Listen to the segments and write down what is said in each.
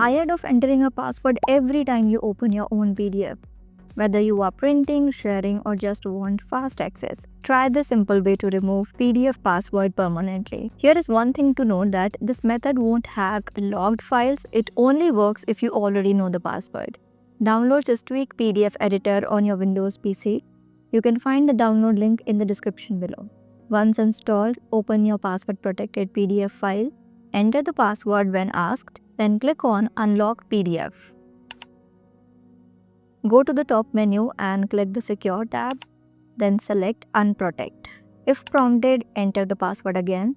Tired of entering a password every time you open your own PDF? Whether you are printing, sharing, or just want fast access, try the simple way to remove PDF password permanently. Here is one thing to note, that this method won't hack logged files. It only works if you already know the password. Download Systweak PDF Editor on your Windows PC. You can find the download link in the description below. Once installed, open your password-protected PDF file. Enter the password when asked, then click on Unlock PDF. Go to the top menu and click the Secure tab, then select Unprotect. If prompted, enter the password again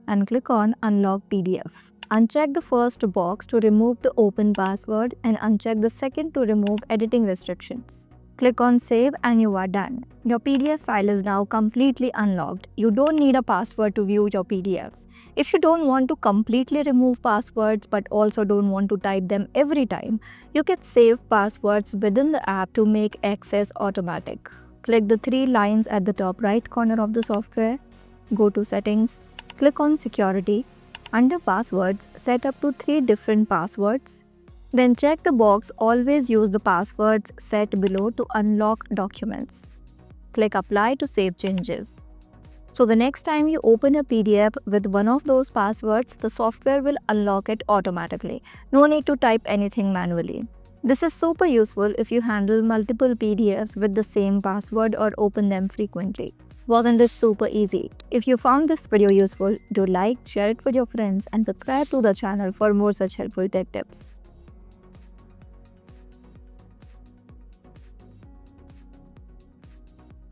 and click on Unlock PDF. Uncheck the first box to remove the open password and uncheck the second to remove editing restrictions. Click on Save and you are done. Your PDF file is now completely unlocked. You don't need a password to view your PDF. If you don't want to completely remove passwords but also don't want to type them every time, you can save passwords within the app to make access automatic. Click the three lines at the top right corner of the software. Go to Settings. Click on Security. Under Passwords, set up to 3 different passwords. Then check the box Always use the passwords set below to unlock documents. Click Apply to save changes. So the next time you open a PDF with one of those passwords, the software will unlock it automatically. No need to type anything manually. This is super useful if you handle multiple PDFs with the same password or open them frequently. Wasn't this super easy? If you found this video useful, do like, share it with your friends and subscribe to the channel for more such helpful tech tips.